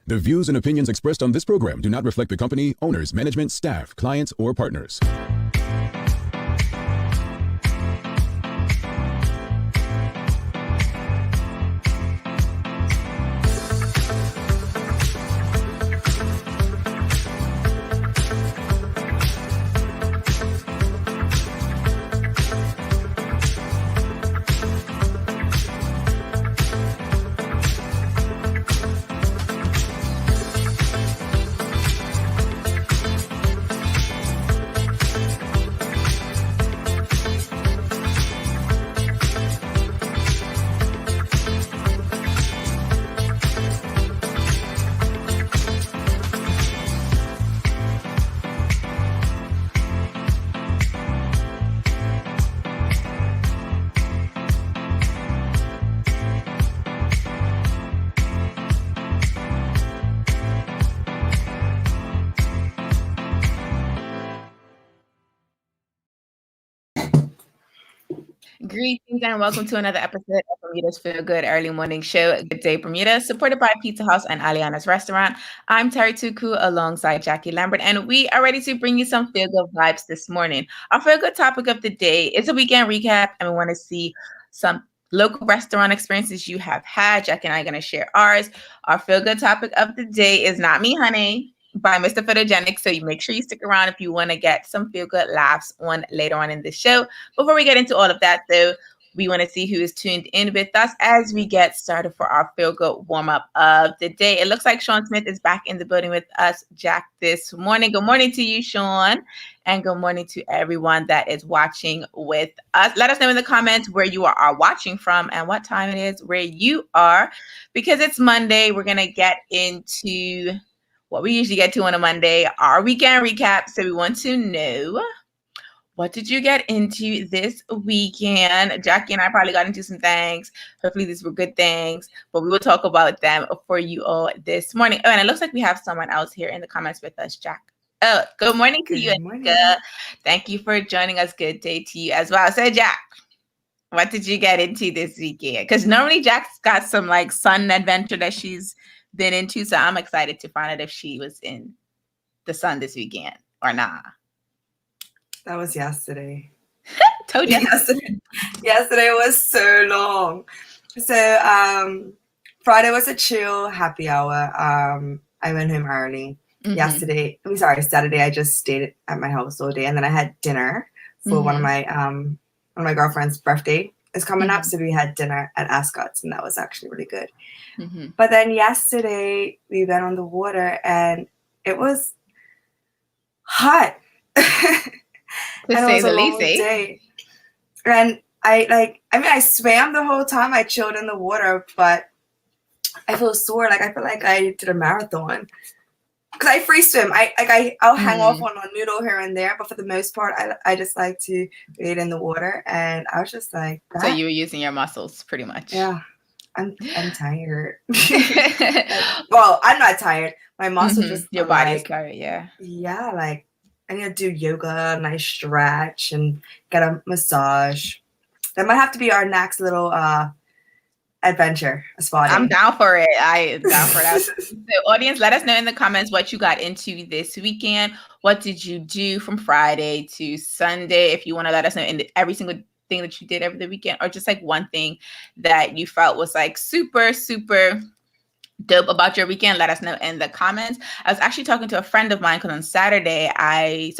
The views and opinions expressed on this program do not reflect the company, owners, management, staff, clients, or partners. Greetings and welcome to another episode of Bermuda's Feel Good Early Morning Show. Good Day Bermuda, supported by Pizza House and Aliana's Restaurant. I'm Terri Tuku alongside Jackie Lambert, and we are ready to bring you some feel good vibes this morning. Our feel good topic of the day is a weekend recap, and we want to see some local restaurant experiences you have had. Jackie and I are going to share ours. Our feel good topic of the day is Not Me, Honey by Mr. Photogenic. So you make sure you stick around if you want to get some feel good laughs on later on in the show. Before we get into all of that, though, we want to see who is tuned in with us as we get started for our feel good warm up of the day. It looks like Sean Smith is back in the building with us, Jack, this morning. Good morning to you, Sean. And good morning to everyone that is watching with us. Let us know in the comments where you are watching from and what time it is where you are. Because it's Monday, we're going to get into what we usually get to on a Monday, our weekend recap. So we want to know, what did you get into this weekend? Jackie and I probably got into some things. Hopefully these were good things, but we will talk about them for you all this morning. Oh, and it looks like we have someone else here in the comments with us, Jack. Oh, good morning to you, Anika. Thank you for joining us. Good day to you as well. So, Jack, what did you get into this weekend? Because normally Jack's got some like sun adventure that she's been into, so I'm excited to find out if she was in the sun this weekend or not. That was yesterday. Told you. Yesterday was so long. So Friday was a chill happy hour. I went home early. Saturday I just stayed at my house all day, and then I had dinner for one of my girlfriend's birthday is coming up, so we had dinner at Ascot's, and that was actually really good. But then yesterday we went on the water, and it was hot. And it was a long day. And I swam the whole time. I chilled in the water, but I feel sore. Like I feel like I did a marathon. Because I free swim. I'll hang off on a noodle here and there, but for the most part, I just like to wade in the water. And I was just like that. So you were using your muscles pretty much. Yeah. I'm tired. Well, I'm not tired. My muscles just your body's tired, yeah. Yeah, like I need to do yoga and I stretch and get a massage. That might have to be our next little adventure, a spa day. I'm down for it. I'm down for that. So, audience, let us know in the comments what you got into this weekend. What did you do from Friday to Sunday? If you want to let us know in every single thing that you did over the weekend, or just like one thing that you felt was like super, super dope about your weekend, let us know in the comments. I was actually talking to a friend of mine because on Saturday I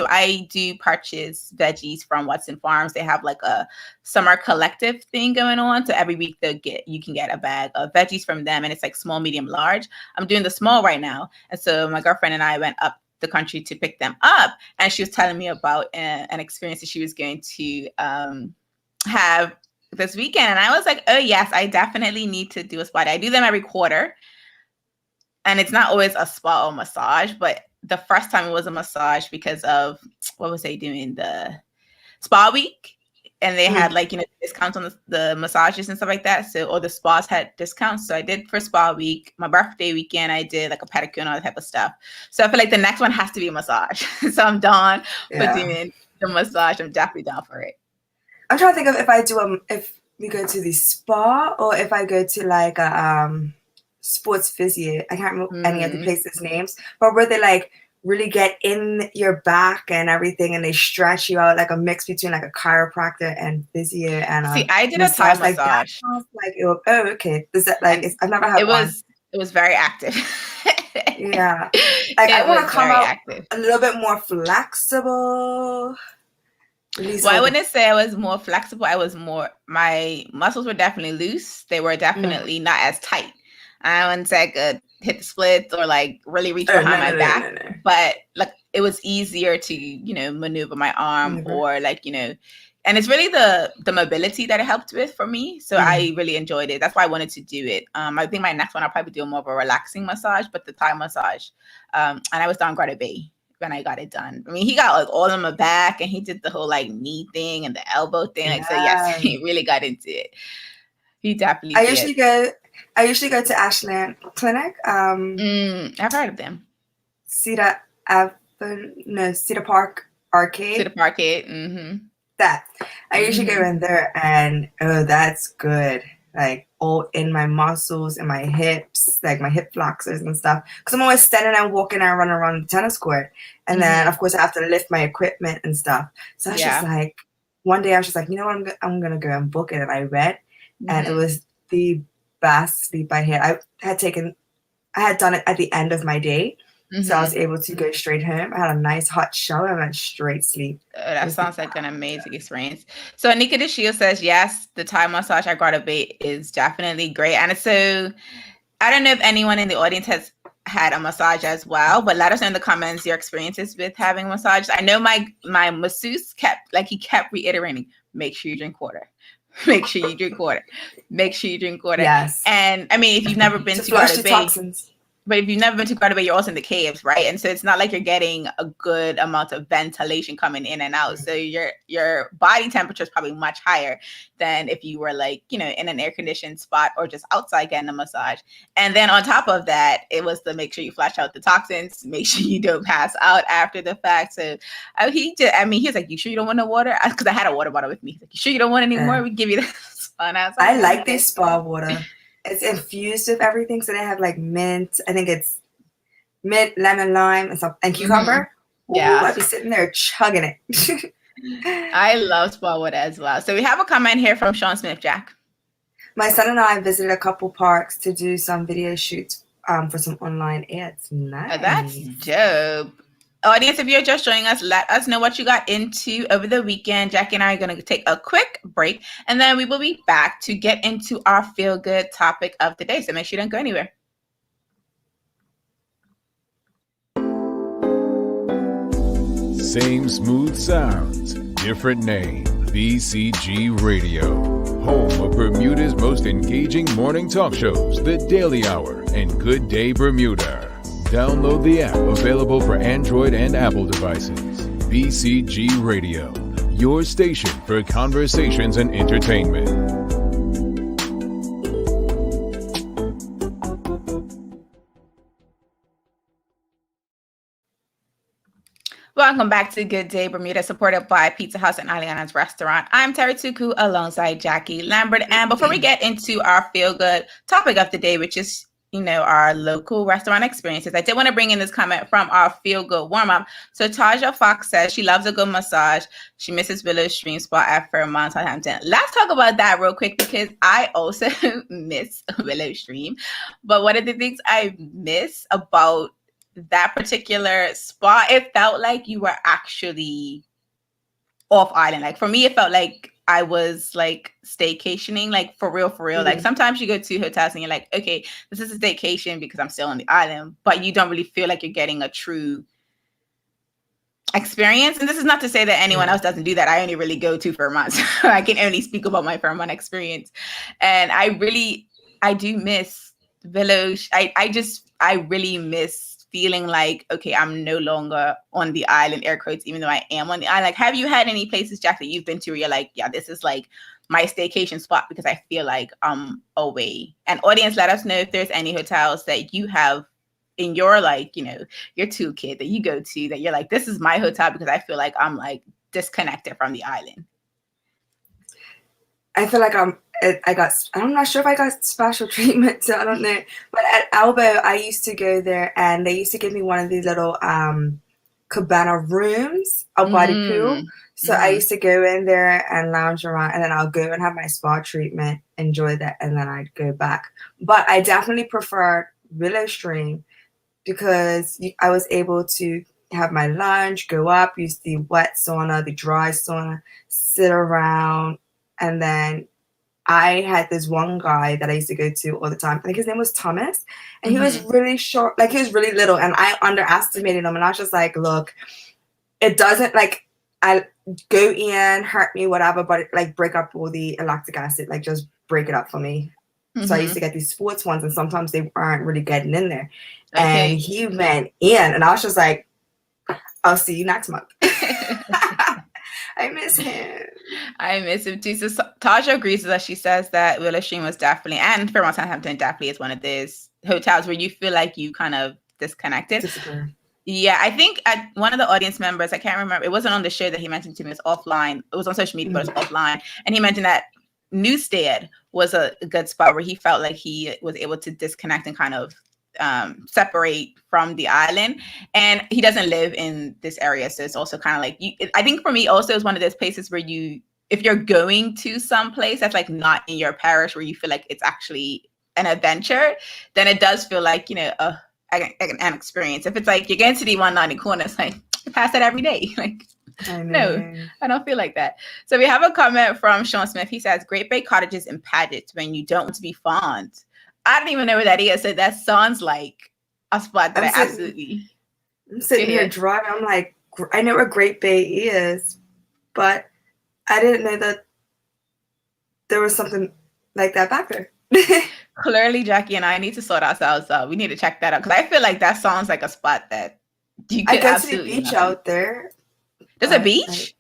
do purchase veggies from Watson Farms. They have like a summer collective thing going on. So every week you can get a bag of veggies from them, and it's like small, medium, large. I'm doing the small right now. And so my girlfriend and I went up the country to pick them up, and she was telling me about an experience that she was going to have this weekend. And I was like, oh yes, I definitely need to do a spa day. I do them every quarter. And it's not always a spa or massage, but the first time it was a massage because of, what was they doing? The spa week. And they had like, discounts on the massages and stuff like that. So, or the spas had discounts. So I did for spa week. My birthday weekend, I did like a pedicure and all that type of stuff. So I feel like the next one has to be a massage. So I'm down for doing the massage. I'm definitely down for it. I'm trying to think of if we go to the spa or if I go to like a sports physio. I can't remember any of the places' names, but where they like really get in your back and everything, and they stretch you out, like a mix between like a chiropractor and physio and See, I did a Thai like that massage. sounds like okay. Is that like I've never had one. It was very active. Yeah, like I want to come out active. a little bit more flexible. Well, I wouldn't say I was more flexible. My muscles were definitely loose. They were definitely not as tight. I wouldn't say I could hit the splits or like really reach behind my back, but like it was easier to, maneuver my arm or like, and it's really the mobility that it helped with for me. So I really enjoyed it. That's why I wanted to do it. I think my next one, I'll probably do more of a relaxing massage, but the Thai massage. And I was down Greta Bay when I got it done. I mean, he got like all in my back and he did the whole like knee thing and the elbow thing. Like, so yes, he really got into it. He definitely did. I usually go to Ashland Clinic. I've heard of them. Cedar Park Arcade. Cedar Park Arcade. That. I usually go in there and that's good. Like all in my muscles and my hips, like my hip flexors and stuff. Because I'm always standing and walking and running around the tennis court. And then of course I have to lift my equipment and stuff. So I was just like, one day I was just like, you know what, I'm gonna go and book it. And I read, and it was the best sleep I had. I had done it at the end of my day. So I was able to go straight home. I had a nice hot shower and went straight sleep. That sounds like an amazing experience. So Anika DeShield says, yes, the Thai massage at Grotto Bay is definitely great. And so I don't know if anyone in the audience has had a massage as well, but let us know in the comments your experiences with having massages. I know my masseuse kept reiterating, make sure you drink water. Make sure you drink water. Make sure you drink water. Yes. And I mean, if you've never been to Grotto Bay, but if you've never been to Grotto Bay, you're also in the caves, right? And so it's not like you're getting a good amount of ventilation coming in and out. So your body temperature is probably much higher than if you were like, in an air conditioned spot or just outside getting a massage. And then on top of that, it was to make sure you flush out the toxins, make sure you don't pass out after the fact. So he was like, you sure you don't want no water? Because I had a water bottle with me. He's like, you sure you don't want any more? We give you this fun. I like this spa water. It's infused with everything. So they have like mint. I think it's mint, lemon, lime, and cucumber. Yeah. Ooh, I'd be sitting there chugging it. I love spa water as well. So we have a comment here from Sean Smith, Jack. My son and I visited a couple parks to do some video shoots for some online ads. Nice. Oh, that's dope. Audience, if you're just joining us, let us know what you got into over the weekend. Jackie and I are going to take a quick break, and then we will be back to get into our feel-good topic of the day. So make sure you don't go anywhere. Same smooth sounds, different name. BCG Radio, home of Bermuda's most engaging morning talk shows, The Daily Hour and Good Day Bermuda. Download the app, available for Android and Apple devices. BCG Radio, your station for conversations and entertainment. Welcome back to Good Day Bermuda, supported by Pizza House and Aliana's Restaurant. I'm Terri Tuku alongside Jackie Lambert. And before we get into our feel-good topic of the day, which is our local restaurant experiences, I did want to bring in this comment from our feel-good warm-up. So Taja Fox says she loves a good massage. She misses Willow Stream Spa at Fairmont, Southampton. Let's talk about that real quick, because I also miss Willow Stream. But one of the things I miss about that particular spa, it felt like you were actually off island. Like for me, it felt like I was like staycationing, like for real. Like sometimes you go to hotels and you're like, okay, this is a staycation because I'm still on the island, but you don't really feel like you're getting a true experience. And this is not to say that anyone else doesn't do that. I only really go to Fairmont, so I can only speak about my Fairmont experience. And I do miss Village. I really miss feeling like, okay, I'm no longer on the island, air quotes, even though I am on the island. Like, have you had any places, Jack, that you've been to where you're like, yeah, this is like my staycation spot because I feel like I'm away? And audience, let us know if there's any hotels that you have in your, like, your toolkit that you go to that you're like, this is my hotel because I feel like I'm like disconnected from the island. I feel like I'm not sure if I got special treatment, so I don't know. But at Elbow, I used to go there, and they used to give me one of these little cabana rooms out by the pool. So I used to go in there and lounge around, and then I'll go and have my spa treatment, enjoy that, and then I'd go back. But I definitely prefer Willow Stream because I was able to have my lunch, go up, use the wet sauna, the dry sauna, sit around, and then I had this one guy that I used to go to all the time. I think his name was Thomas. And he was really short, like he was really little. And I underestimated him. And I was just like, look, it doesn't like, I go in, hurt me, whatever, but like break up all the lactic acid, like just break it up for me. So I used to get these sports ones and sometimes they aren't really getting in there. Okay. And he went in and I was just like, I'll see you next month. I miss him. I miss him too. So Tasha agrees with us. She says that Willow Stream was definitely, and Fairmont Southampton definitely is one of those hotels where you feel like you kind of disconnected. Disagree. Yeah, I think at one of the audience members, I can't remember, it wasn't on the show that he mentioned to me, it was offline. It was on social media, but it was offline. And he mentioned that Newstead was a good spot where he felt like he was able to disconnect and kind of separate from the island, and he doesn't live in this area, so it's also kind of like I think for me also it's one of those places where if you're going to some place that's like not in your parish where you feel like it's actually an adventure, then it does feel like an experience. If it's like you're going to the 190 corner, it's like I pass that every day. Like no, I don't feel like that. So we have a comment from Sean Smith. He says Great Bay Cottages in Paget when you don't want to be fond. I don't even know where that is. So that sounds like a spot that I'm sitting here driving. I'm like, I know where Great Bay is, but I didn't know that there was something like that back there. Clearly, Jackie and I need to sort ourselves out. We need to check that out because I feel like that sounds like a spot that you could absolutely. I go to the beach out there. There's a beach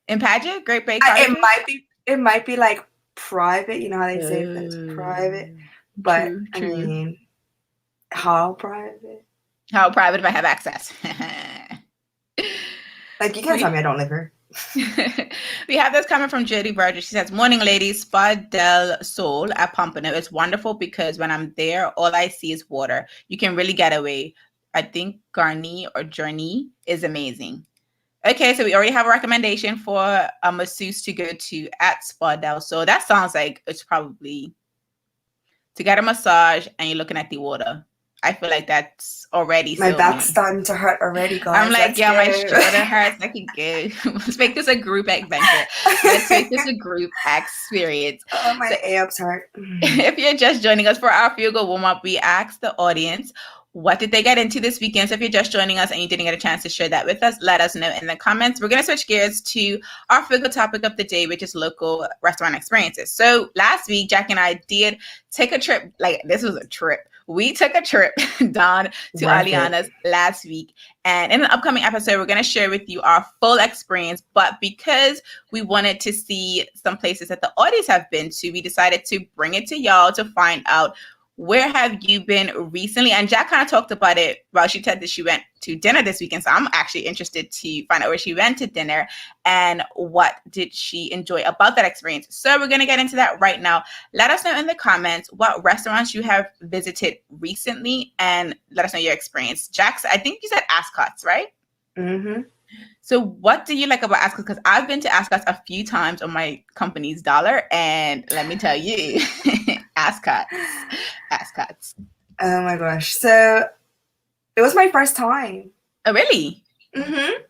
in Paget, Great Bay. It might be like private, you know how they say that's private, but true. I mean, how private? How private if I have access? Like you can't tell me I don't live here. We have this comment from Jody Burgess. She says, "Morning, ladies. Spa del Sol at Pompano. It's wonderful because when I'm there, all I see is water. You can really get away. I think Garni or Journey is amazing." Okay, so we already have a recommendation for a masseuse to go to at Spa del Sol. That sounds like it's probably to get a massage and you're looking at the water. I feel like that's already my back's starting to hurt already, guys. I'm like, yeah, my shoulder hurts. I can go. Let's make this a group adventure. Let's make this a group experience. Oh, my abs hurt. If you're just joining us for our Feel Good warm-up, we asked the audience, what did they get into this weekend? So if you're just joining us and you didn't get a chance to share that with us, let us know in the comments. We're going to switch gears to our Feel Good topic of the day, which is local restaurant experiences. So last week, Jack and I did take a trip. Like, this was a trip. We took a trip down to Aliana's last week. And in an upcoming episode, we're going to share with you our full experience. But because we wanted to see some places that the audience have been to, we decided to bring it to y'all to find out, where have you been recently? And Jack kind of talked about it. Well, she said that she went to dinner this weekend. So I'm actually interested to find out where she went to dinner and what did she enjoy about that experience. So we're going to get into that right now. Let us know in the comments what restaurants you have visited recently and let us know your experience. Jack, I think you said Ascot's, right? Mm-hmm. So what do you like about Ascot's? Because I've been to Ascot's a few times on my company's dollar. And let me tell you, Ascot's. Oh my gosh. So it was my first time. Oh, really? Mm-hmm.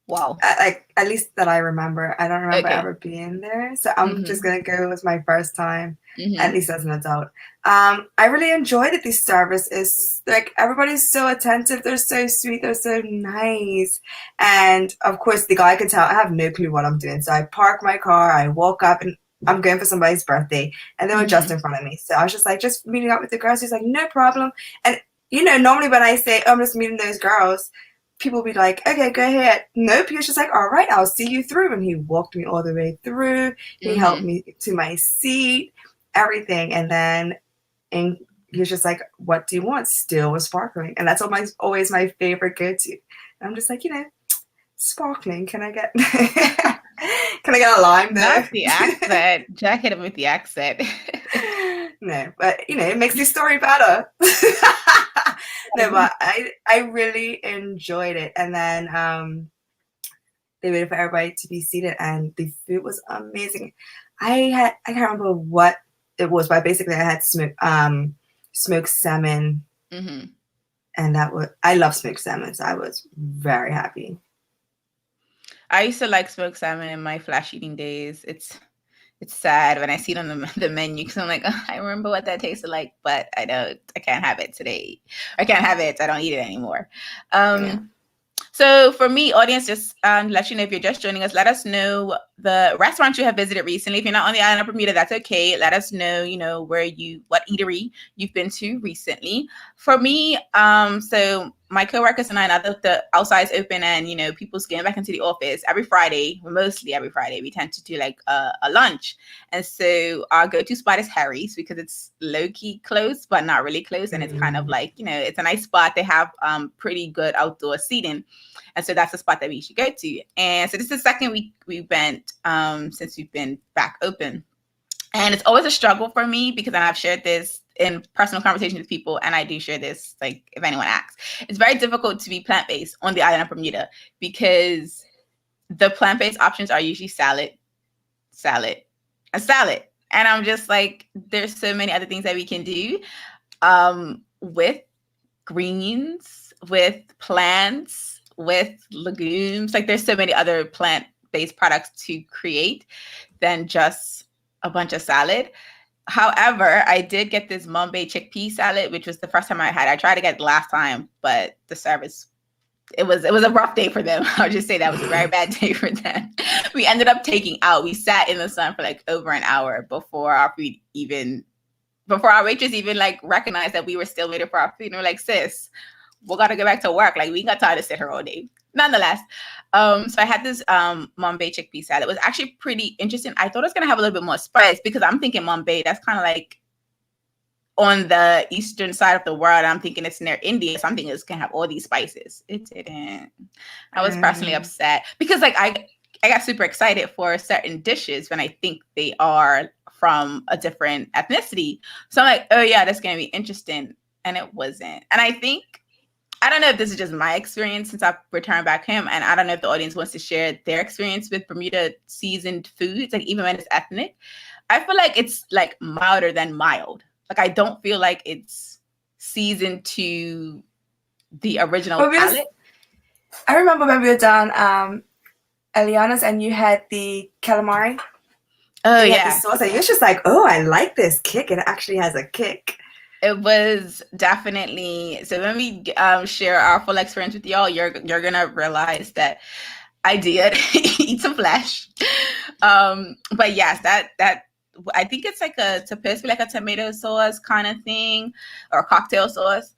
Wow. Like, at least that I remember. I don't remember ever being there. So I'm just going to go. It was my first time, at least as an adult. I really enjoyed it. The service is like, everybody's so attentive. They're so sweet. They're so nice. And of course, the guy could tell I have no clue what I'm doing. So I park my car. I walk up and I'm going for somebody's birthday. And they were just in front of me. So I was just like, just meeting up with the girls. He's like, no problem. And, you know, normally when I say, oh, I'm just meeting those girls, people be like, okay, go ahead. Nope. He was just like, all right, I'll see you through. And he walked me all the way through. He helped me to my seat, everything. And then he was just like, what do you want? Still or sparkling? And that's always my favorite go-to. And I'm just like, you know, sparkling. Can I get to get a lime though. Not the accent. Jack hit him with the accent. No, but it makes the story better. No, but I really enjoyed it. And then they waited for everybody to be seated, and the food was amazing. I can't remember what it was, but basically I had smoked salmon, and I love smoked salmon, so I was very happy. I used to like smoked salmon in my flash eating days. It's sad when I see it on the menu, because I'm like, oh, I remember what that tasted like, but I can't have it today. I can't have it. I don't eat it anymore. So for me, audience, just let you know, if you're just joining us, let us know the restaurants you have visited recently. If you're not on the island of Bermuda, that's okay. Let us know, what eatery you've been to recently. For me, so my coworkers and I, now that the outside's open and, people's getting back into the office mostly every Friday, we tend to do like a lunch. And so our go-to spot is Harry's, because it's low-key close, but not really close. And it's kind of like, it's a nice spot. They have pretty good outdoor seating. And so that's the spot that we should go to. And so this is the second week we went since we've been back open. And it's always a struggle for me, because I've shared this in personal conversations with people, and I do share this, like, if anyone asks. It's very difficult to be plant-based on the island of Bermuda, because the plant-based options are usually salad, and salad. And I'm just like, there's so many other things that we can do with greens, with plants, with legumes. Like, there's so many other plant-based products to create than just a bunch of salad. However, I did get this Mumbai chickpea salad, which was the first time I had. I tried to get it last time, but the service, it was a rough day for them. I'll just say that was a very bad day for them. We ended up taking out. We sat in the sun for like over an hour before our waitress even like recognized that we were still waiting for our food. And we're like, sis, we got to go back to work. Like, we got tired to sit here all day. Nonetheless, so I had this Mumbai chickpea salad. It was actually pretty interesting. I thought it was going to have a little bit more spice, because I'm thinking Mumbai, that's kind of like on the eastern side of the world. I'm thinking it's near India. So I'm thinking it's going to have all these spices. It didn't. I was personally upset, because like I got super excited for certain dishes when I think they are from a different ethnicity. So I'm like, oh yeah, that's going to be interesting. And it wasn't. And I don't know if this is just my experience since I've returned back home, and I don't know if the audience wants to share their experience with Bermuda seasoned foods, like even when it's ethnic. I feel like it's like milder than mild. Like, I don't feel like it's seasoned to the original palate. I remember when we were down Eliana's and you had the calamari. Oh yeah. The sauce, and you was just like, oh, I like this kick. It actually has a kick. It was definitely, so when we share our full experience with y'all, you're gonna realize that I did eat some flesh. But yes, that I think it's like supposed to be like a tomato sauce kind of thing, or cocktail sauce.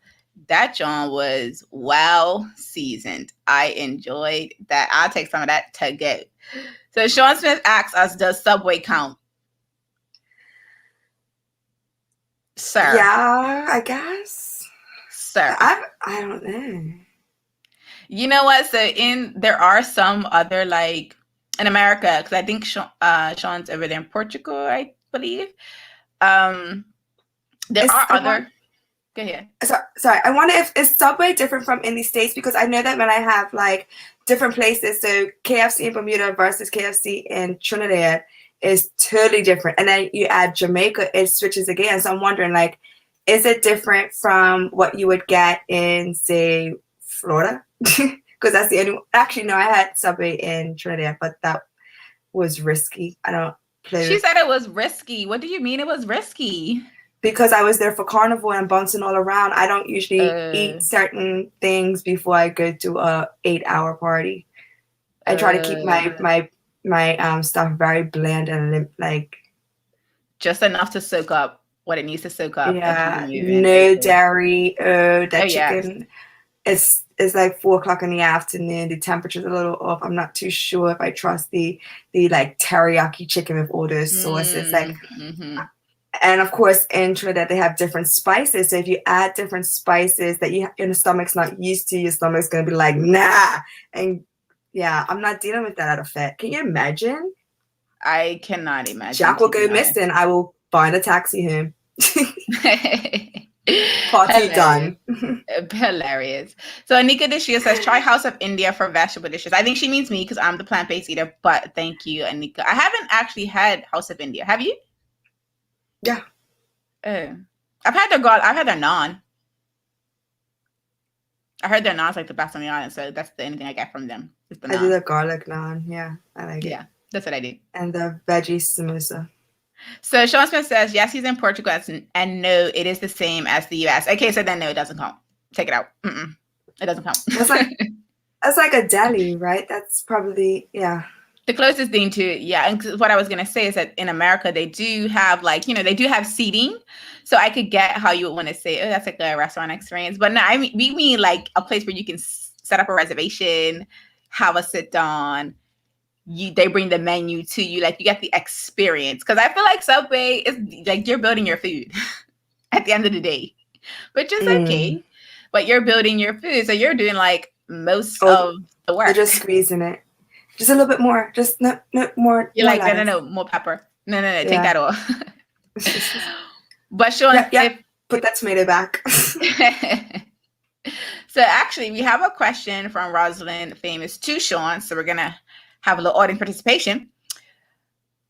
That John was well seasoned. I enjoyed that. I'll take some of that to go. So Sean Smith asks us, does Subway count? Sir. Yeah, I guess. Sir. I don't know. You know what? So there are some other, like, in America, because I think Sean's over there in Portugal, I believe. There are other. Go ahead. Sorry, I wonder if is Subway different from in the States, because I know that when I have like different places, so KFC in Bermuda versus KFC in Trinidad is totally different, and then you add Jamaica, it switches again. So I'm wondering, like, is it different from what you would get in, say, Florida? Because that's the only. Actually, no, I had Subway in Trinidad, but that was risky. I don't play. She said it was risky. What do you mean it was risky? Because I was there for carnival and bouncing all around. I don't usually eat certain things before I go to a 8-hour party. I try to keep my stuff very bland and like just enough to soak up what it needs to soak up. Yeah, no dairy. Chicken is like 4:00 in the afternoon. The temperature's a little off. I'm not too sure if I trust the like teriyaki chicken with all those sauces. Like, and of course in Trinidad they have different spices. So if you add different spices that your stomach's not used to, your stomach's gonna be like, nah. And yeah, I'm not dealing with that out of fat. Can you imagine? I cannot imagine. Jack will go missing. I will find a taxi home. Party done. Hilarious. So Anika Deshia says, try House of India for vegetable dishes. I think she means me because I'm the plant-based eater, but thank you, Anika. I haven't actually had House of India. Have you? Yeah. I've had their naan. I heard their naan's like the best on the island, so that's the only thing I get from them. I do the garlic naan. Yeah, I like it. Yeah, that's what I do. And the veggie samosa. So Sean Smith says, yes, he's in Portugal, and no, it is the same as the U.S. Okay, so then no, it doesn't count. Take it out. It doesn't count. That's like a deli, right? That's probably, yeah. The closest thing to, yeah. And what I was going to say is that in America, they do have they do have seating. So I could get how you would want to say, oh, that's like a restaurant experience. But no, we mean like a place where you can set up a reservation, have a sit down. They bring the menu to you, like you get the experience. Because I feel like Subway is like you're building your food at the end of the day, which is okay. But you're building your food, so you're doing like most of the work. You're just squeezing it, just a little bit more, just no more. You're like no, more pepper. No, take that off. But Sean, put that tomato back. So actually, we have a question from Rosalind, famous to Sean. So we're gonna have a little audience participation.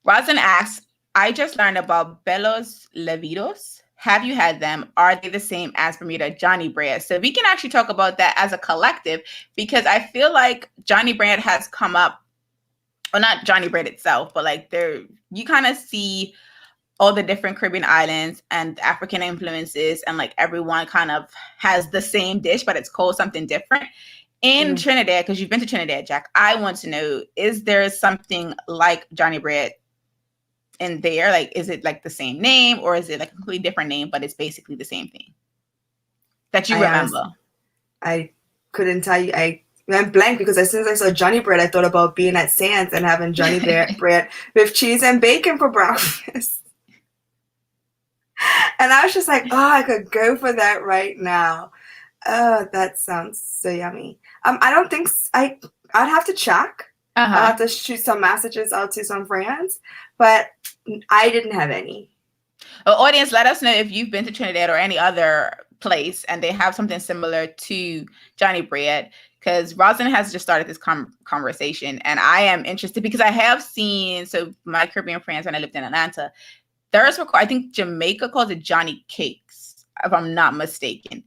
Rosalind asks, I just learned about Belos Levitos. Have you had them? Are they the same as Bermuda Johnny Bread? So we can actually talk about that as a collective, because I feel like Johnny Bread has come up, well, not Johnny Bread itself, but like you kind of see all the different Caribbean islands and African influences, and like everyone kind of has the same dish, but it's called something different. In Trinidad, because you've been to Trinidad, Jack, I want to know, is there something like Johnny Bread in there? Like, is it like the same name, or is it like a completely different name, but it's basically the same thing that you remember? I couldn't tell you. I went blank because as soon as I saw Johnny Bread, I thought about being at Sands and having Johnny Bread with cheese and bacon for breakfast. And I was just like, oh, I could go for that right now. Oh, that sounds so yummy. I don't think I'd have to check. I'd have to shoot some messages out to some friends, but I didn't have any. Well, audience, let us know if you've been to Trinidad or any other place and they have something similar to Johnny Bread, because Rosalind has just started this conversation, and I am interested because I have seen, so my Caribbean friends when I lived in Atlanta, I think Jamaica calls it Johnny Cakes, if I'm not mistaken.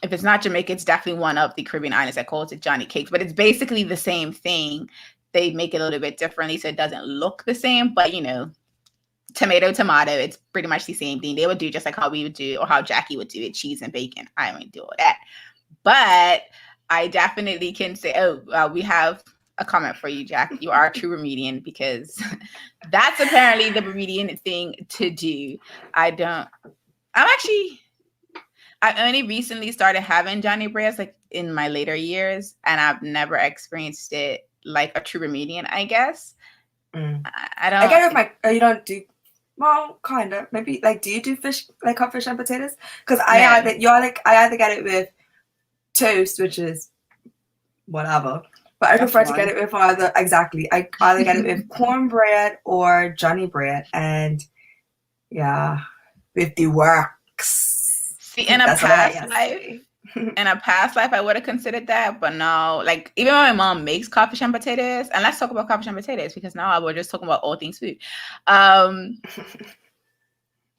If it's not Jamaica, it's definitely one of the Caribbean islands that calls it Johnny Cakes, but it's basically the same thing. They make it a little bit differently so it doesn't look the same, but tomato, it's pretty much the same thing. They would do just like how we would do, or how Jackie would do it, cheese and bacon. I won't do all that, but I definitely can say, we have a comment for you, Jack. You are a true Bermudian, because that's apparently the Bermudian thing to do. I only recently started having Johnny Breads like in my later years, and I've never experienced it like a true Bermudian, I guess. I don't. I get it with you don't do, well, kind of, maybe, like, do you do fish, like hot fish and potatoes? Because I either get it with toast, which is whatever, but I prefer to get it with I either get it with cornbread or Johnny Bread, and yeah, with the works. See, in a past life, I would have considered that, but no, like, even when my mom makes codfish and potatoes, and let's talk about codfish and potatoes, because now we're just talking about all things food.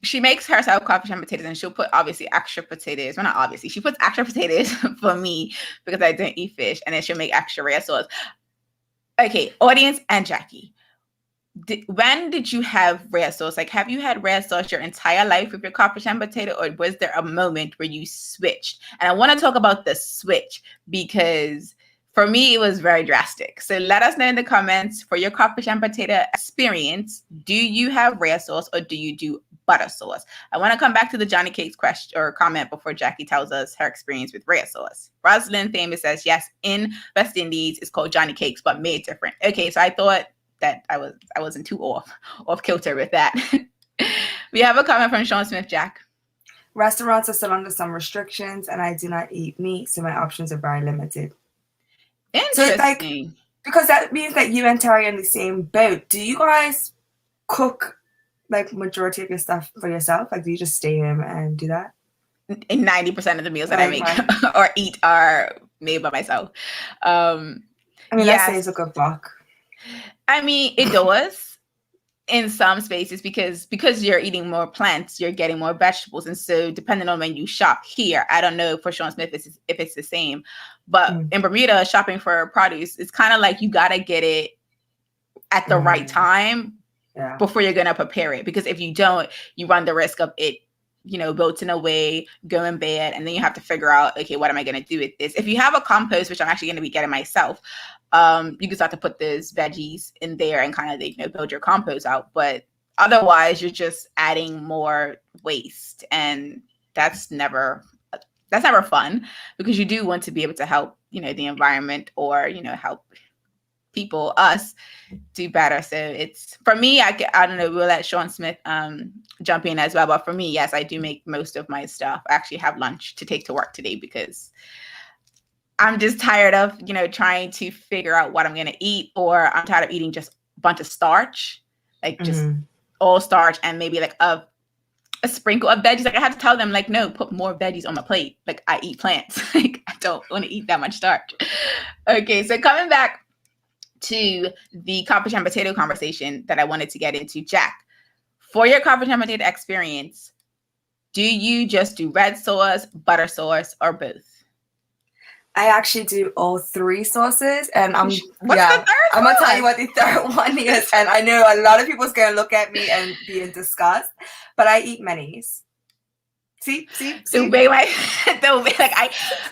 She makes herself codfish and potatoes, and she'll put obviously extra potatoes. Well, not obviously, she puts extra potatoes for me because I don't eat fish, and then she'll make extra red sauce. Okay, audience and Jackie, when did you have red sauce? Like, have you had red sauce your entire life with your codfish and potato, or was there a moment where you switched? And I want to talk about the switch, because for me, it was very drastic. So let us know in the comments, for your codfish and potato experience, do you have red sauce or do you do butter sauce? I want to come back to the Johnny Cakes question or comment before Jackie tells us her experience with red sauce. Rosalind Famous says, yes, in West Indies, it's called Johnny Cakes, but made different. Okay, so I thought that I wasn't too off kilter with that. We have a comment from Sean Smith, Jack. Restaurants are still under some restrictions, and I do not eat meat, so my options are very limited. Interesting. So, like, Because that means that you and Terry are in the same boat. Do you guys cook like majority of your stuff for yourself? Like, do you just stay home and do that? In 90% of the meals that I make or eat are made by myself. I mean, that saves a good buck. I mean, it does in some spaces because you're eating more plants, you're getting more vegetables. And so depending on when you shop here, I don't know for Sean Smith if it's the same. But in Bermuda, shopping for produce, it's kind of like you got to get it at the right time before you're going to prepare it. Because if you don't, you run the risk of it, wilting away, going bad, and then you have to figure out, okay, what am I going to do with this? If you have a compost, which I'm actually going to be getting myself, you can start to put those veggies in there and kind of, build your compost out. But otherwise, you're just adding more waste, and that's never fun, because you do want to be able to help, the environment, or, help people, us, do better. So it's, for me, I don't know, we'll let Sean Smith jump in as well. But for me, yes, I do make most of my stuff. I actually have lunch to take to work today because I'm just tired of, trying to figure out what I'm going to eat, or I'm tired of eating just a bunch of starch, like just all starch and maybe like a sprinkle of veggies. Like I have to tell them, like, no, put more veggies on my plate. Like I eat plants. Like I don't want to eat that much starch. Okay, so coming back to the coffee and potato conversation that I wanted to get into, Jack, for your coffee and potato experience, do you just do red sauce, butter sauce, or both? I actually do all three sauces, and I'm the third I'm gonna tell you what the third one is. And I know a lot of people's gonna look at me and be in disgust, but I eat mayonnaise. See. The way like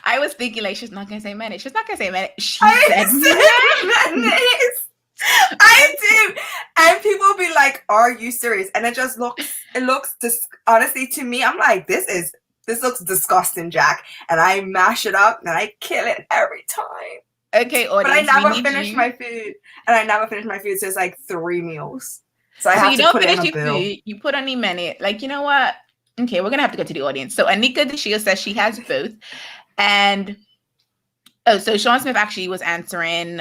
I was thinking, like, she's not gonna say mayonnaise. She's not gonna say mayonnaise. She said mayonnaise. I do, and people be like, "Are you serious?" And it looks honestly to me, I'm like, this looks disgusting, Jack. And I mash it up and I kill it every time. Okay, audience, but I never finish my food, so it's like 3 meals. So I have to put it in a bill. Food, you put on the menu. Like, you know what? Okay, we're gonna have to go to the audience. So Anika Deshia says she has both, and so Sean Smith actually was answering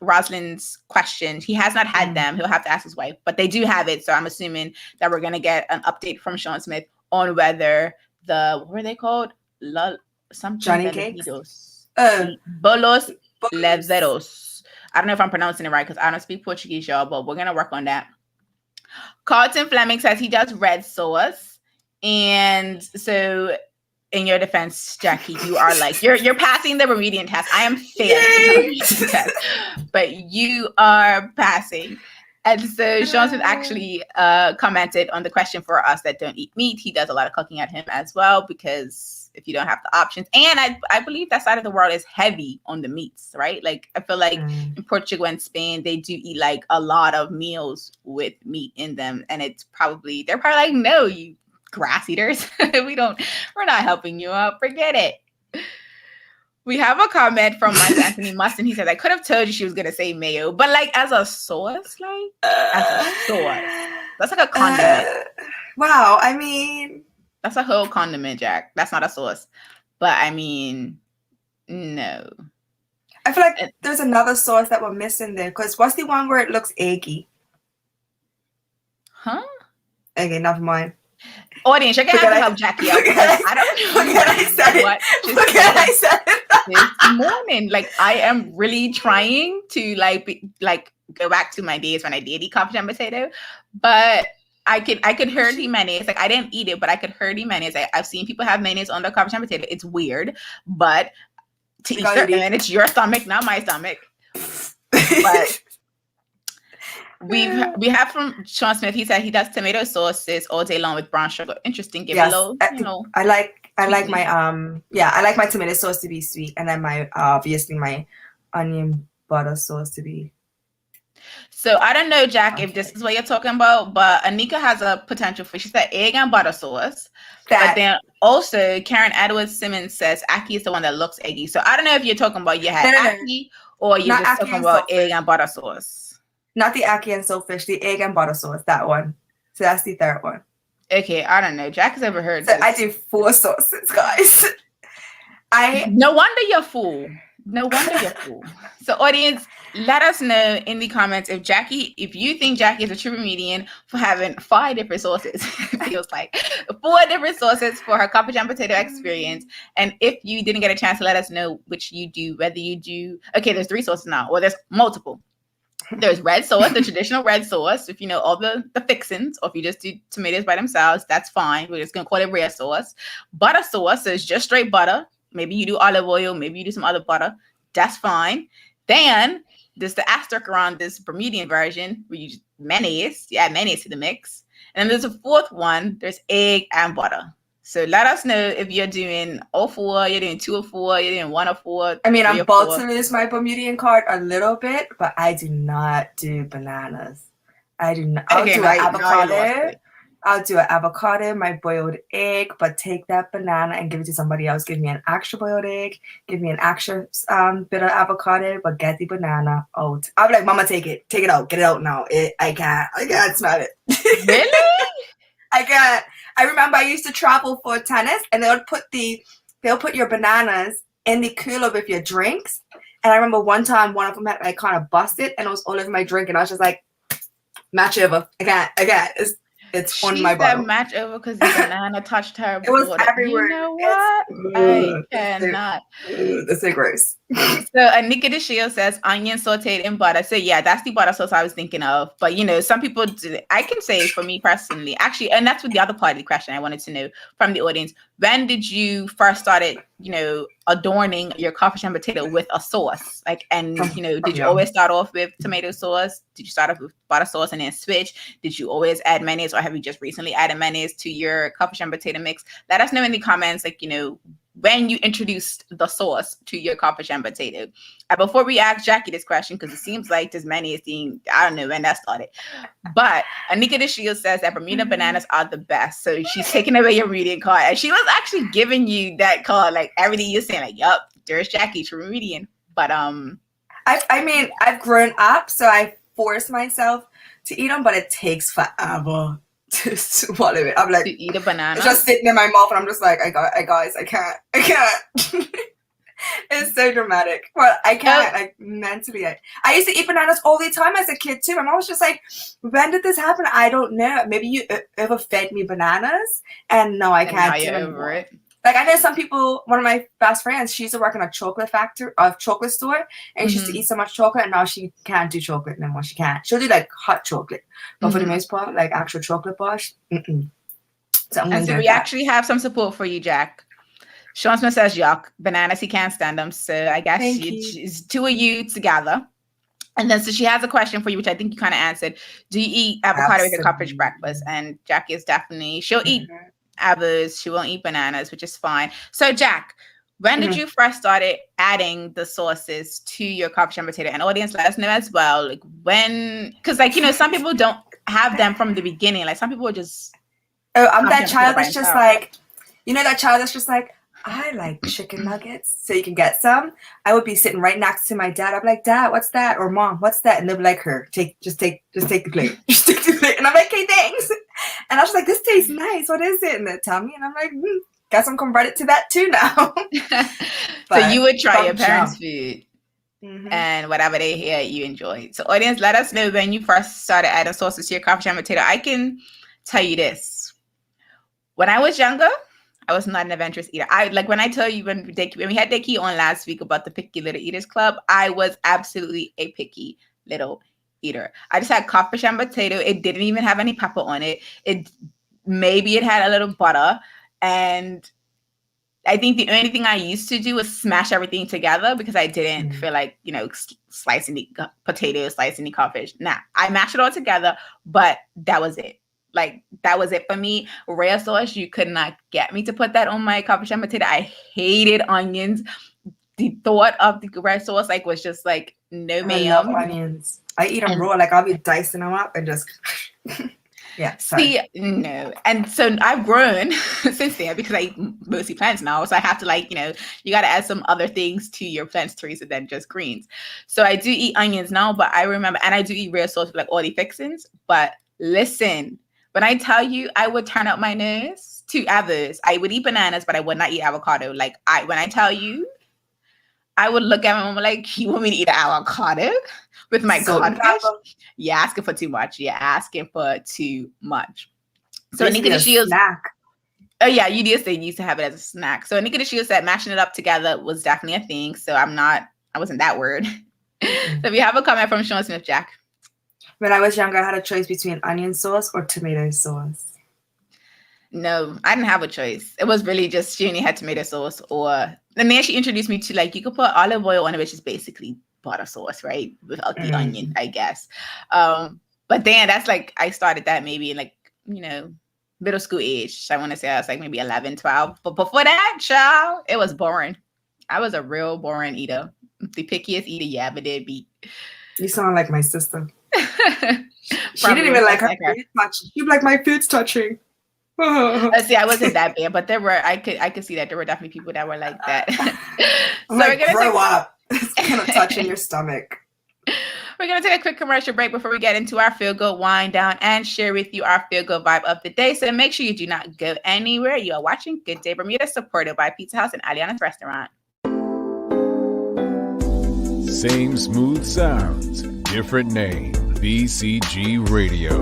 Rosalind's question. He has not had them. He'll have to ask his wife, but they do have it. So I'm assuming that we're gonna get an update from Sean Smith on whether what were they called? Something Johnny cakes? Bolos leveros. I don't know if I'm pronouncing it right because I don't speak Portuguese, y'all, but we're gonna work on that. Carlton Fleming says he does red sauce. And so, in your defense, Jackie, you are like you're passing the Bermudian test. I am failing the Bermudian test, but you are passing. And so Sean Smith actually commented on the question for us that don't eat meat. He does a lot of cooking at home as well, because if you don't have the options, and I believe that side of the world is heavy on the meats, right? Like I feel like in Portugal and Spain, they do eat like a lot of meals with meat in them, and they're probably like, no, you grass eaters, we're not helping you out. Forget it. We have a comment from Mike Anthony Mustin. He said, I could have told you she was going to say mayo, but like as a sauce, that's like a condiment. Wow. I mean, that's a whole condiment, Jack. That's not a sauce. But I mean, no. I feel like there's another sauce that we're missing there. Because what's the one where it looks eggy? Huh? Okay, never mind. Audience, you're gonna have to help Jackie out. I don't know what I said this morning. Like I am really trying to like go back to my days when I did eat coffee and potato, but I could hear the mayonnaise. Like I didn't eat it, but I could hear the mayonnaise. I've seen people have mayonnaise on their coffee and potato. It's weird, but to each their own. It's your stomach, not my stomach. But we have from Sean Smith. He said he does tomato sauces all day long with brown sugar. Interesting. Give it a little, I like my tomato sauce to be sweet, and then my obviously my onion butter sauce to be. So I don't know, Jack, if this is what you're talking about, but Anika has a potential for. She said egg and butter sauce. But then also Karen Edwards Simmons says Aki is the one that looks eggy. So I don't know if you're talking about Aki or you're just talking about egg and butter sauce. Not the Aki and Soulfish, the egg and butter sauce, that one. So that's the third one. Okay, I don't know. Jack has ever heard so this. I do 4 sauces, guys. No wonder you're full. No wonder you're full. So, audience, let us know in the comments if you think Jacky is a true comedian for having 5 different sources. It feels like 4 different sources for her coffee jam potato experience. And if you didn't get a chance to let us know which you do, whether you do, okay, there's 3 sources now, or there's multiple. There's red sauce, the traditional red sauce. If you know all the fixins, or if you just do tomatoes by themselves, that's fine. We're just gonna call it red sauce. Butter sauce is just straight butter. Maybe you do olive oil, maybe you do some other butter. That's fine. Then there's the asterisk around this Bermudian version where you use mayonnaise. You add mayonnaise to the mix. And then there's a 4th one. There's egg and butter. So let us know if you're doing all 4, you're doing 2 or 4, you're doing 1 or 4. I mean, I'm about to lose my Bermudian card a little bit, but I do not do bananas. I do not. I'll do an avocado. I'll do an avocado, my boiled egg, but take that banana and give it to somebody else. Give me an extra boiled egg. Give me an extra bit of avocado, but get the banana out. I'll be like, Mama, take it. Take it out. Get it out now. I can't smell it. Really? I can't. I remember I used to travel for tennis, and they'll put your bananas in the cooler with your drinks. And I remember one time one of them had like kind of busted, and it was all over my drink, and I was just like, match over. I can't. It's on my bottle. She said match over because the banana touched her. It was everywhere. You know what? I cannot. It's so gross. So Anika DeShield says onion sauteed in butter. So yeah, that's the butter sauce I was thinking of. But some people do. I can say for me personally, actually, and that's what the other part of the question I wanted to know from the audience. When did you first started, adorning your coffee jam potato with a sauce? Did you always start off with tomato sauce? Did you start off with butter sauce and then switch? Did you always add mayonnaise, or have you just recently added mayonnaise to your coffee jam potato mix? Let us know in the comments, when you introduced the sauce to your coffee jam potato. Before we ask Jacky this question, because it seems like this mayonnaise thing, I don't know when that started. But Anika DeShield says that Bermuda bananas are the best. So she's taking away your Bermudian card. And she was actually giving you that card, like everything you're saying, like, yup, there's Jacky, true Bermudian. But I've grown up, so I force myself to eat them, but it takes forever to swallow it. I'm like, to eat a banana, it's just sitting in my mouth, and I'm just like, I can't. It's so dramatic. Well, I can't. Like mentally, I used to eat bananas all the time as a kid too. My mom was just like, when did this happen? I don't know. Maybe you overfed me bananas, and no, I can't. And now you're over it. Like I know some people. One of my best friends, she used to work in a chocolate store, and she used to eat so much chocolate, and now she can't do chocolate no more. She can't. She'll do like hot chocolate, but for the most part, like actual chocolate bars. So we actually have some support for you, Jack. Sean Smith says, yuck, bananas, he can't stand them. So I guess it's 2 of you together. And then so she has a question for you, which I think you kind of answered. Do you eat avocado with your coffee breakfast? And Jacky is definitely, she'll eat avos, she won't eat bananas, which is fine. So Jack, when did you first started adding the sauces to your coffee jam potato? And audience, let us know as well. Like when, because some people don't have them from the beginning. Like some people are just. Oh, I'm that child that's just like, that child that's just like, I like chicken nuggets, so you can get some. I would be sitting right next to my dad. I'd be like, Dad, what's that? Or Mom, what's that? And they'd be like, just take the plate. Just take the plate. And I'm like, okay, thanks. And I was like, this tastes nice. What is it? And they'd tell me. And I'm like, guess I'm converted to that too now. So you would try your parents' food. And whatever they hear, you enjoy. So audience, let us know when you first started adding sauces to your coffee jam potato. I can tell you this. When I was younger, I was not an adventurous eater. When I tell you when we had Deki on last week about the Picky Little Eaters Club, I was absolutely a picky little eater. I just had coffee jam potato. It didn't even have any pepper on it. Maybe it had a little butter. And I think the only thing I used to do was smash everything together because I didn't feel like, slicing the potato, slicing the coffee. Nah, I mashed it all together, but that was it. Like, that was it for me. Red sauce, you could not get me to put that on my coffee jam potato. I hated onions. The thought of the red sauce, was just like, no ma'am. I love onions. I eat them raw. Like, I'll be dicing them up and just... Yeah. Sorry. See, no. And so I've grown since then because I eat mostly plants now. So I have to you got to add some other things to your plants, Teresa, than just greens. So I do eat onions now, but I remember, and I do eat red sauce with all the fixings. But listen, when I tell you I would turn up my nose to others, I would eat bananas, but I would not eat avocado. When I tell you, I would look at him and I'm like, you want me to eat an avocado with my codfish? You're asking for too much. You're asking for too much. So Nikita Shields. Snack. Oh yeah, you did say you used to have it as a snack. So Nikita Shields said mashing it up together was definitely a thing. So I wasn't that word. So we have a comment from Sean Smith, Jack. When I was younger, I had a choice between onion sauce or tomato sauce. No, I didn't have a choice. It was really just she only had tomato sauce, and then she introduced me to like you could put olive oil on it, which is basically butter sauce, right? Without the onion, I guess. But then that's like I started that maybe in like, middle school age. So I want to say I was like maybe 11, 12. But before that, child, it was boring. I was a real boring eater. The pickiest eater you ever did be. You sound like my sister. She didn't even like her food touching. She'd be like, my food's touching. See, I wasn't that bad, but I could see that there were definitely people that were like that. So we're gonna grow up. It's gonna touch in your stomach. We're gonna take a quick commercial break before we get into our feel good wind down and share with you our feel good vibe of the day. So make sure you do not go anywhere. You are watching Good Day Bermuda, supported by Pizza House and Aliana's Restaurant. Same smooth sounds, different name. BCG Radio,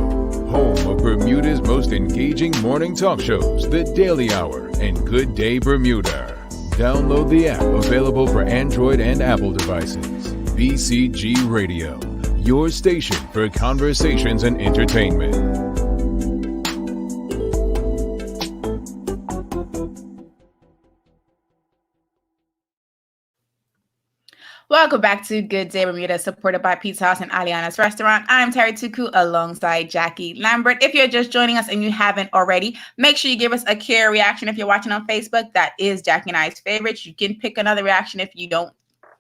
home of Bermuda's most engaging morning talk shows, The Daily Hour and Good Day Bermuda. Download the app available for Android and Apple devices. BCG Radio, your station for conversations and entertainment. Welcome back to Good Day Bermuda, supported by Pizza House and Aliana's Restaurant. I'm Terri Tuku alongside Jacky Lambert. If you're just joining us and you haven't already, make sure you give us a care reaction if you're watching on Facebook. That is Jacky and I's favorite. You can pick another reaction if you don't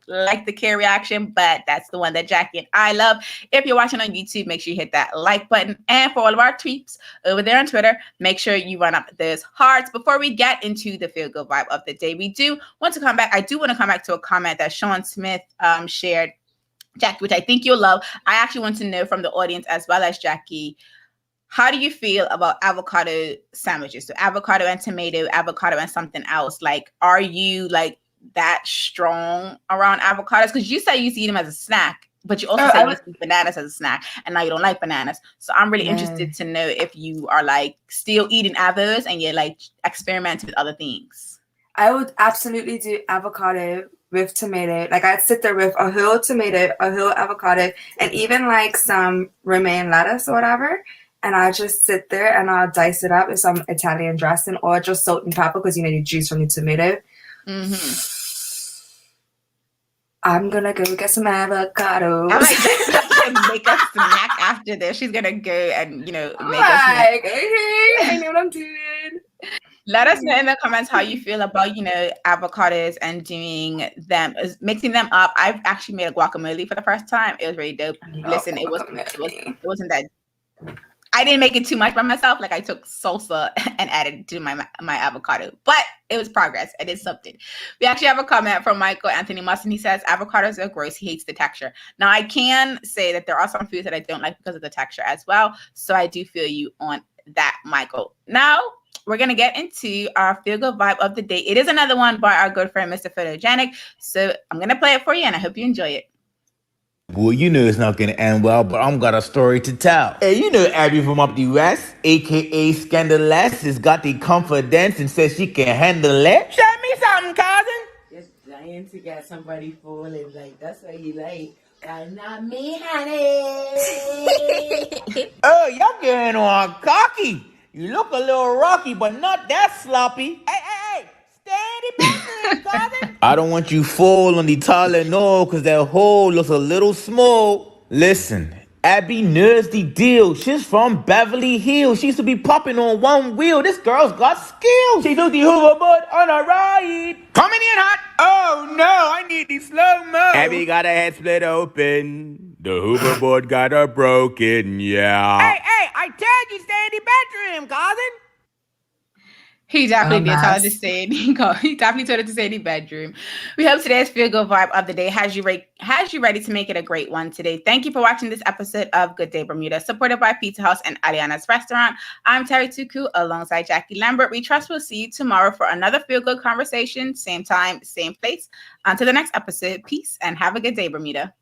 like the care reaction, but that's the one that Jacky and I love. If you're watching on YouTube, make sure you hit that like button. And for all of our tweets over there on Twitter, make sure you run up those hearts. Before we get into the feel good vibe of the day, I do want to come back to a comment that Sean Smith shared, Jacky, which I think you'll love. I actually want to know from the audience as well as Jacky, how do you feel about avocado sandwiches? So avocado and tomato, avocado and something else. Like, are you like that strong around avocados? Because you say you used to eat them as a snack, but you also say you used to eat bananas as a snack, and now you don't like bananas. So I'm really interested to know if you are like still eating avos and you're like experimenting with other things. I would absolutely do avocado with tomato. Like I'd sit there with a whole tomato, a whole avocado, and even like some romaine lettuce or whatever. And I just sit there and I'll dice it up with some Italian dressing or just salt and pepper because the juice from the tomato. Mm-hmm. I'm gonna go get some avocados. I'm like, make a snack after this. She's gonna go and make a snack. Okay, I know what I'm doing. Let us know in the comments how you feel about avocados and doing them, mixing them up. I've actually made a guacamole for the first time. It was really dope. Listen, it wasn't that. I didn't make it too much by myself. Like I took salsa and added it to my avocado, but it was progress. I did something. We actually have a comment from Michael Anthony Musson. He says avocados are gross. He hates the texture. Now I can say that there are some foods that I don't like because of the texture as well. So I do feel you on that, Michael. Now we're going to get into our feel good vibe of the day. It is another one by our good friend, Mr. Photogenic. So I'm going to play it for you and I hope you enjoy it. Well, it's not going to end well, but I'm got a story to tell. Hey, Abby from up the west, a.k.a. Scandalous, has got the confidence and says she can handle it. Show me something, cousin. Just dying to get somebody falling. Like, that's what you like. Not me, honey. Oh, you're getting all cocky. You look a little rocky, but not that sloppy. Hey. Steady back, cousin. I don't want you fall on the Tylenol because that hole looks a little small. Listen, Abby knows the deal. She's from Beverly Hills. She used to be popping on one wheel. This girl's got skills. She took the hoverboard on a ride. Coming in hot. Oh no, I need the slow-mo. Abby got her head split open. The hoverboard got her broken, yeah. Hey, I told you stay in the bedroom, cousin. He definitely did tell her to stay. He definitely told her to stay in the bedroom. We hope today's Feel Good Vibe of the day has you ready to make it a great one today. Thank you for watching this episode of Good Day Bermuda, supported by Pizza House and Aliana's Restaurant. I'm Terri Tuku alongside Jackie Lambert. We trust we'll see you tomorrow for another Feel Good conversation, same time, same place. Until the next episode, peace and have a good day, Bermuda.